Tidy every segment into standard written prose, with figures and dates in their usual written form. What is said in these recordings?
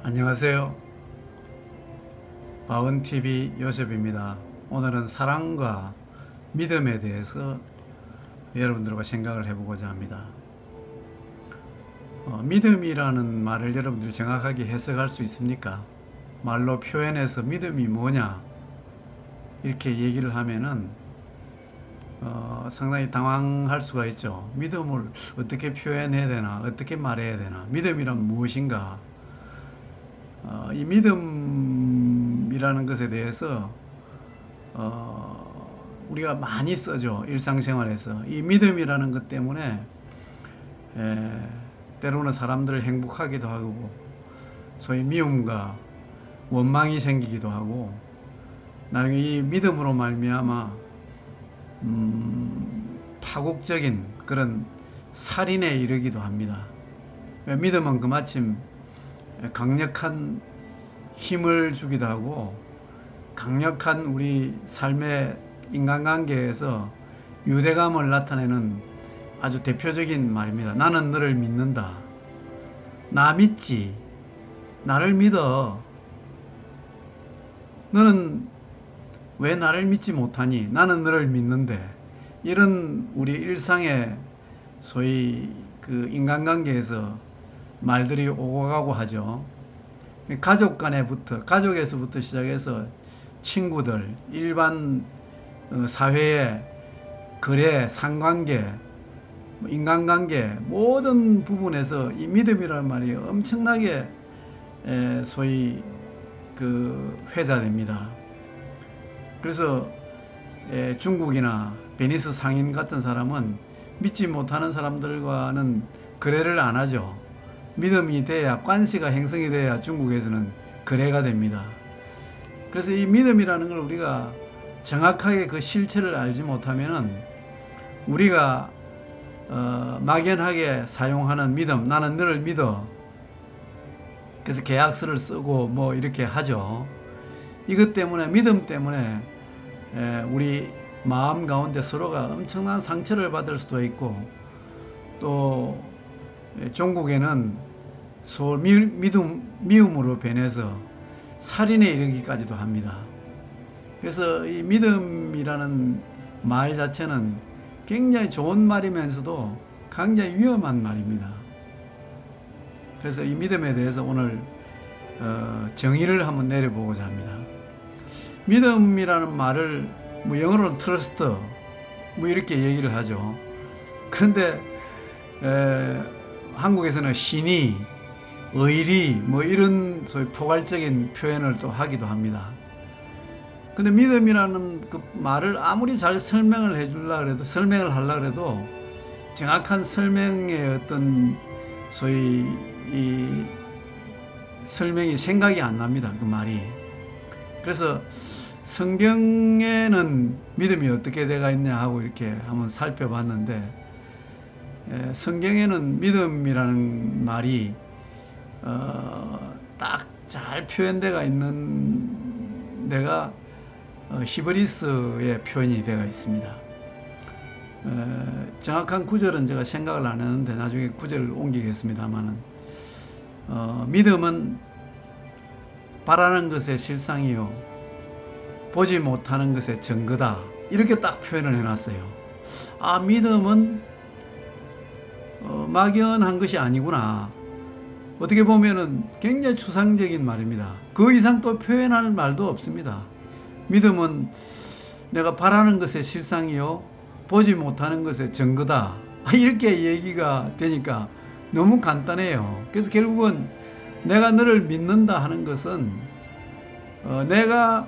안녕하세요. 바운TV 요셉입니다. 오늘은 사랑과 믿음에 대해서 여러분들과 생각을 해보고자 합니다. 믿음이라는 말을 여러분들이 정확하게 해석할 수 있습니까? 말로 표현해서 믿음이 뭐냐 이렇게 얘기를 하면은 상당히 당황할 수가 있죠. 믿음을 어떻게 표현해야 되나, 어떻게 말해야 되나, 믿음이란 무엇인가. 이 믿음이라는 것에 대해서 우리가 많이 써죠. 일상생활에서. 이 믿음이라는 것 때문에 때로는 사람들을 행복하기도 하고 소위 미움과 원망이 생기기도 하고 나중에 이 믿음으로 말미암아 파국적인 그런 살인에 이르기도 합니다. 믿음은 그마침 강력한 힘을 주기도 하고 강력한 우리 삶의 인간관계에서 유대감을 나타내는 아주 대표적인 말입니다. 나는 너를 믿는다. 나 믿지. 나를 믿어. 너는 왜 나를 믿지 못하니? 나는 너를 믿는데. 이런 우리 일상의 소위 그 인간관계에서 말들이 오고 가고 하죠. 가족 간에부터, 가족에서부터 시작해서 친구들, 일반 사회의 거래, 상관계, 인간관계 모든 부분에서 이 믿음이라는 말이 엄청나게 소위 그 회자됩니다. 그래서 중국이나 베니스 상인 같은 사람은 믿지 못하는 사람들과는 거래를 안 하죠. 믿음이 돼야, 관시가 형성이 돼야 중국에서는 거래가 됩니다. 그래서 이 믿음이라는 걸 우리가 정확하게 그 실체를 알지 못하면은 우리가 막연하게 사용하는 믿음, 나는 너를 믿어. 그래서 계약서를 쓰고 뭐 이렇게 하죠. 이것 때문에, 믿음 때문에 우리 마음 가운데 서로가 엄청난 상처를 받을 수도 있고, 또 종국에는 미움으로 변해서 살인에 이르기까지도 합니다. 그래서 이 믿음이라는 말 자체는 굉장히 좋은 말이면서도 굉장히 위험한 말입니다. 그래서 이 믿음에 대해서 오늘 정의를 한번 내려보고자 합니다. 믿음이라는 말을 뭐 영어로는 트러스트 뭐 이렇게 얘기를 하죠. 그런데 한국에서는 신의, 의리 뭐 이런 소위 포괄적인 표현을 또 하기도 합니다. 근데 믿음이라는 그 말을 아무리 잘 설명을 하려고 해도 정확한 설명의 어떤 소위 이 설명이 생각이 안 납니다. 그 말이. 그래서 성경에는 믿음이 어떻게 되어 있냐 하고 이렇게 한번 살펴봤는데, 성경에는 믿음이라는 말이 딱 잘 표현되어 있는 데가 히브리스의 표현이 되어 있습니다. 정확한 구절은 제가 생각을 안 했는데 나중에 구절을 옮기겠습니다만은, 믿음은 바라는 것의 실상이요 보지 못하는 것의 증거다, 이렇게 딱 표현을 해놨어요. 아, 믿음은 막연한 것이 아니구나. 어떻게 보면은 굉장히 추상적인 말입니다. 그 이상 또 표현할 말도 없습니다. 믿음은 내가 바라는 것의 실상이요 보지 못하는 것의 증거다, 이렇게 얘기가 되니까 너무 간단해요. 그래서 결국은 내가 너를 믿는다 하는 것은 내가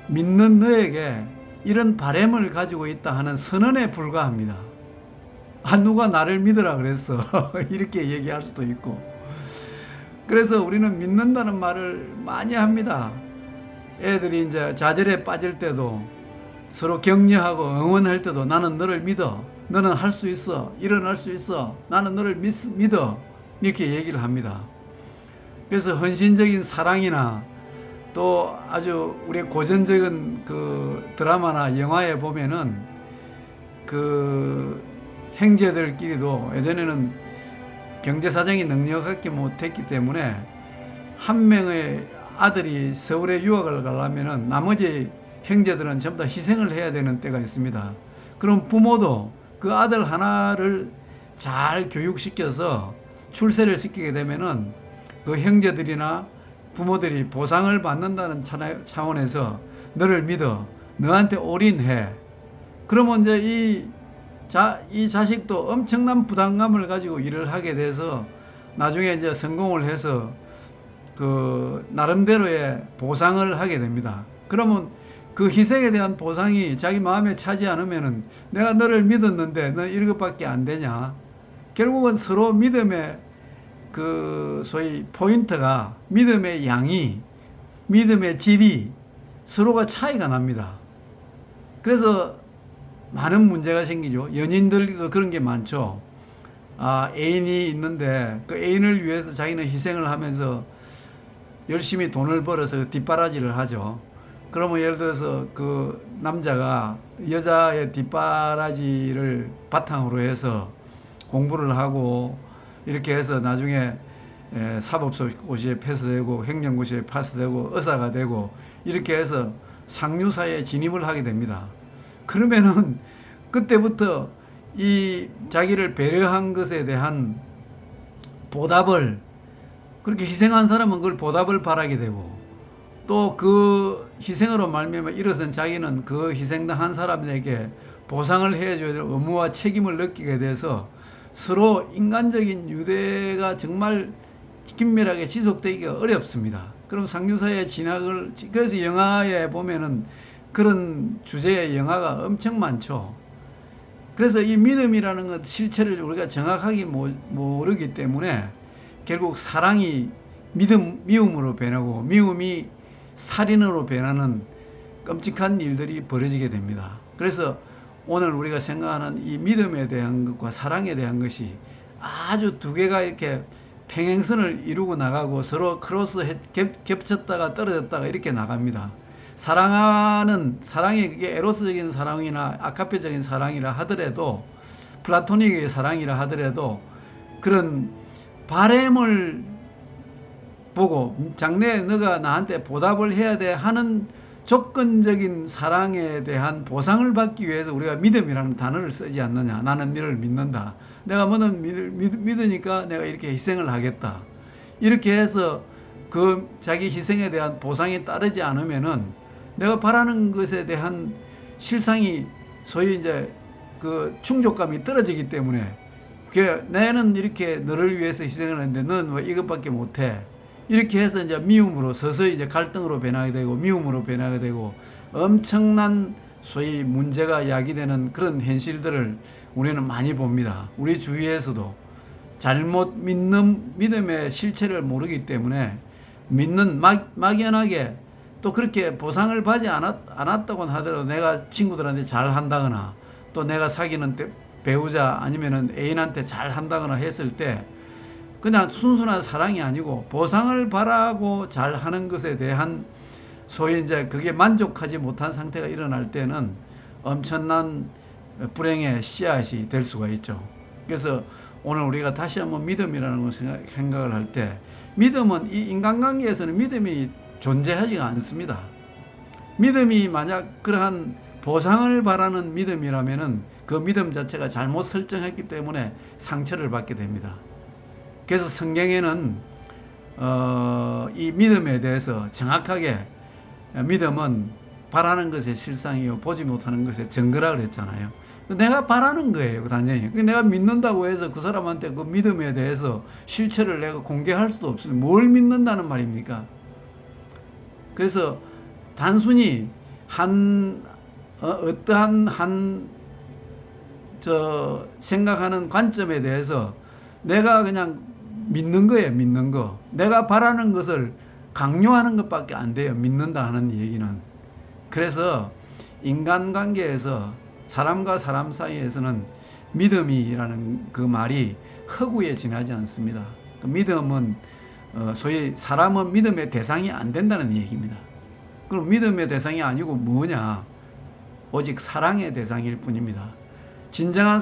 믿는 너에게 이런 바램을 가지고 있다 하는 선언에 불과합니다. 아, 누가 나를 믿으라 그랬어. 이렇게 얘기할 수도 있고. 그래서 우리는 믿는다는 말을 많이 합니다. 애들이 이제 좌절에 빠질 때도 서로 격려하고 응원할 때도 나는 너를 믿어. 너는 할 수 있어. 일어날 수 있어. 나는 너를 믿어. 이렇게 얘기를 합니다. 그래서 헌신적인 사랑이나 또 아주 우리 고전적인 그 드라마나 영화에 보면은 그 형제들끼리도 예전에는 경제 사정이 넉넉하게 못했기 때문에 한 명의 아들이 서울에 유학을 가려면은 나머지 형제들은 전부 다 희생을 해야 되는 때가 있습니다. 그럼 부모도 그 아들 하나를 잘 교육시켜서 출세를 시키게 되면은 그 형제들이나 부모들이 보상을 받는다는 차원에서 너를 믿어, 너한테 올인해. 그러면 이제 이 자식도 엄청난 부담감을 가지고 일을 하게 돼서 나중에 이제 성공을 해서 그 나름대로의 보상을 하게 됩니다. 그러면 그 희생에 대한 보상이 자기 마음에 차지 않으면은 내가 너를 믿었는데 너 이것밖에 안 되냐. 결국은 서로 믿음의 그 소위 포인트가, 믿음의 양이, 믿음의 질이 서로가 차이가 납니다. 그래서 많은 문제가 생기죠. 연인들도 그런 게 많죠. 애인이 있는데 그 애인을 위해서 자기는 희생을 하면서 열심히 돈을 벌어서 뒷바라지를 하죠. 그러면 예를 들어서 그 남자가 여자의 뒷바라지를 바탕으로 해서 공부를 하고 이렇게 해서 나중에 사법고시에 패스되고 행정고시에 패스되고 의사가 되고 이렇게 해서 상류사에 진입을 하게 됩니다. 그러면은 그때부터 이 자기를 배려한 것에 대한 보답을, 그렇게 희생한 사람은 그걸 보답을 바라게 되고 또 그 희생으로 말미암아 일어선 자기는 그 희생당한 사람에게 보상을 해줘야 될 의무와 책임을 느끼게 돼서 서로 인간적인 유대가 정말 긴밀하게 지속되기가 어렵습니다. 그럼 상류사의 진학을, 그래서 영화에 보면은 그런 주제의 영화가 엄청 많죠. 그래서 이 믿음이라는 것 실체를 우리가 정확하게 모르기 때문에 결국 사랑이 미움으로 변하고 미움이 살인으로 변하는 끔찍한 일들이 벌어지게 됩니다. 그래서 오늘 우리가 생각하는 이 믿음에 대한 것과 사랑에 대한 것이 아주 두 개가 이렇게 평행선을 이루고 나가고 서로 크로스 겹쳤다가 떨어졌다가 이렇게 나갑니다. 사랑이 그게 에로스적인 사랑이나 아카페적인 사랑이라 하더라도, 플라토닉의 사랑이라 하더라도 그런 바램을 보고 장래에 너가 나한테 보답을 해야 돼 하는 조건적인 사랑에 대한 보상을 받기 위해서 우리가 믿음이라는 단어를 쓰지 않느냐. 나는 너를 믿는다. 내가 너는 믿으니까 내가 이렇게 희생을 하겠다. 이렇게 해서 그 자기 희생에 대한 보상이 따르지 않으면은 내가 바라는 것에 대한 실상이 소위 이제 그 충족감이 떨어지기 때문에 나는 이렇게 너를 위해서 희생을 했는데 너는 왜 이것밖에 못해. 이렇게 해서 이제 미움으로 서서히 이제 갈등으로 변하게 되고 미움으로 변하게 되고 엄청난 소위 문제가 야기되는 그런 현실들을 우리는 많이 봅니다. 우리 주위에서도 잘못 믿는 믿음의 실체를 모르기 때문에 믿는 막연하게 또 그렇게 보상을 받지 않았다고 하더라도 내가 친구들한테 잘 한다거나 또 내가 사귀는 배우자 아니면은 애인한테 잘 한다거나 했을 때 그냥 순순한 사랑이 아니고 보상을 바라고 잘 하는 것에 대한 소위 이제 그게 만족하지 못한 상태가 일어날 때는 엄청난 불행의 씨앗이 될 수가 있죠. 그래서 오늘 우리가 다시 한번 믿음이라는 것을 생각을 할 때 믿음은 이 인간관계에서는 믿음이 존재하지가 않습니다. 믿음이 만약 그러한 보상을 바라는 믿음이라면은 그 믿음 자체가 잘못 설정했기 때문에 상처를 받게 됩니다. 그래서 성경에는 이 믿음에 대해서 정확하게 믿음은 바라는 것의 실상이요 보지 못하는 것의 증거라 그랬잖아요. 내가 바라는 거예요, 단연히. 내가 믿는다고 해서 그 사람한테 그 믿음에 대해서 실체를 내가 공개할 수도 없습니다. 뭘 믿는다는 말입니까? 그래서 단순히 어떠한 생각하는 관점에 대해서 내가 그냥 믿는 거예요, 믿는 거. 내가 바라는 것을 강요하는 것밖에 안 돼요, 믿는다 하는 얘기는. 그래서 인간관계에서 사람과 사람 사이에서는 믿음이라는 그 말이 허구에 지나지 않습니다. 그 믿음은 소위 사람은 믿음의 대상이 안 된다는 얘기입니다. 그럼 믿음의 대상이 아니고 뭐냐? 오직 사랑의 대상일 뿐입니다. 진정한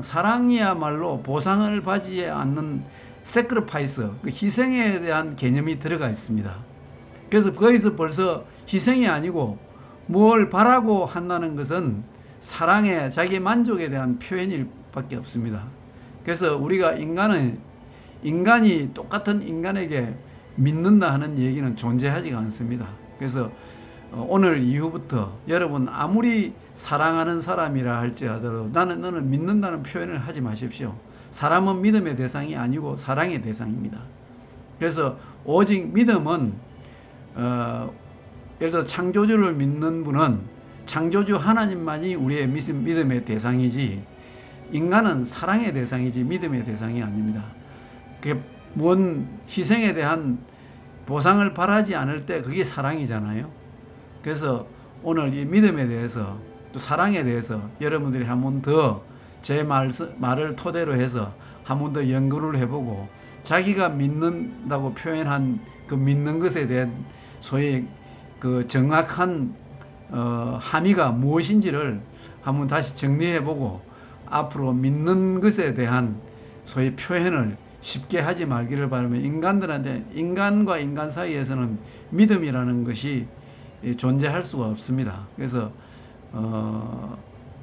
사랑이야말로 보상을 받지 않는 sacrifice, 그 희생에 대한 개념이 들어가 있습니다. 그래서 거기서 벌써 희생이 아니고 뭘 바라고 한다는 것은 사랑의 자기 만족에 대한 표현일 밖에 없습니다. 그래서 우리가 인간이 똑같은 인간에게 믿는다 하는 얘기는 존재하지가 않습니다. 그래서 오늘 이후부터 여러분 아무리 사랑하는 사람이라 할지라도 너는 믿는다는 표현을 하지 마십시오. 사람은 믿음의 대상이 아니고 사랑의 대상입니다. 그래서 오직 믿음은 예를 들어 창조주를 믿는 분은 창조주 하나님만이 우리의 믿음의 대상이지, 인간은 사랑의 대상이지 믿음의 대상이 아닙니다. 그게 뭔 희생에 대한 보상을 바라지 않을 때 그게 사랑이잖아요. 그래서 오늘 이 믿음에 대해서 또 사랑에 대해서 여러분들이 한 번 더 제 말을 토대로 해서 한 번 더 연구를 해보고 자기가 믿는다고 표현한 그 믿는 것에 대한 소위 그 정확한 함의가 무엇인지를 한번 다시 정리해보고 앞으로 믿는 것에 대한 소위 표현을 쉽게 하지 말기를 바라며, 인간들한테, 인간과 인간 사이에서는 믿음이라는 것이 존재할 수가 없습니다. 그래서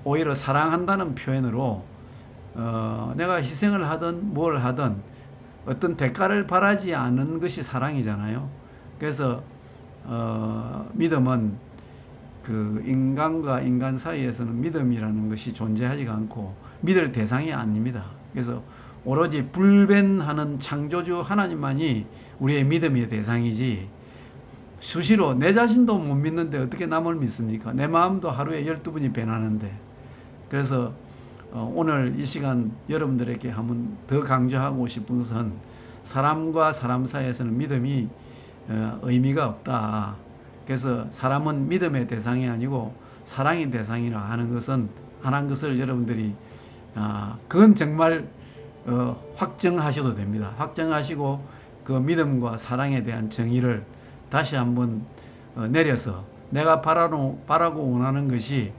오히려 사랑한다는 표현으로 내가 희생을 하든 뭘 하든 어떤 대가를 바라지 않는 것이 사랑이잖아요. 그래서 믿음은 그 인간과 인간 사이에서는 믿음이라는 것이 존재하지가 않고 믿을 대상이 아닙니다. 그래서 오로지 불변하는 창조주 하나님만이 우리의 믿음의 대상이지, 수시로 내 자신도 못 믿는데 어떻게 남을 믿습니까? 내 마음도 하루에 12번이 변하는데. 그래서 오늘 이 시간 여러분들에게 한번 더 강조하고 싶은 것은 사람과 사람 사이에서는 믿음이 의미가 없다. 그래서 사람은 믿음의 대상이 아니고 사랑의 대상이라 하는 것을 여러분들이 그건 정말 확정하셔도 됩니다. 확정하시고 그 믿음과 사랑에 대한 정의를 다시 한번 내려서 내가 바라고 원하는 것이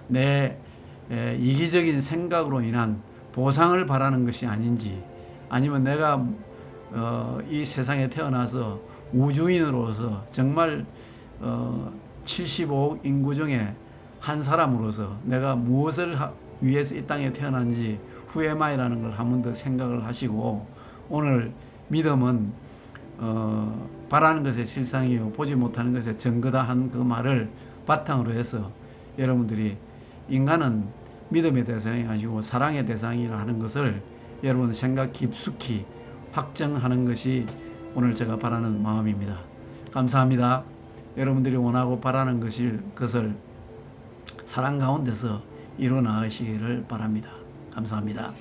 내 이기적인 생각으로 인한 보상을 바라는 것이 아닌지, 아니면 내가 이 세상에 태어나서 우주인으로서 정말 75억 인구 중에 한 사람으로서 내가 무엇을 위해서 이 땅에 태어난지 후에마이라는 걸 한 번 더 생각을 하시고, 오늘 믿음은 바라는 것의 실상이요 보지 못하는 것의 증거다 한 그 말을 바탕으로 해서 여러분들이 인간은 믿음의 대상이 아니고 사랑의 대상이라 하는 것을 여러분 생각 깊숙이 확정하는 것이 오늘 제가 바라는 마음입니다. 감사합니다. 여러분들이 원하고 바라는 것을 사랑 가운데서 이루어 나가시기를 바랍니다. 감사합니다.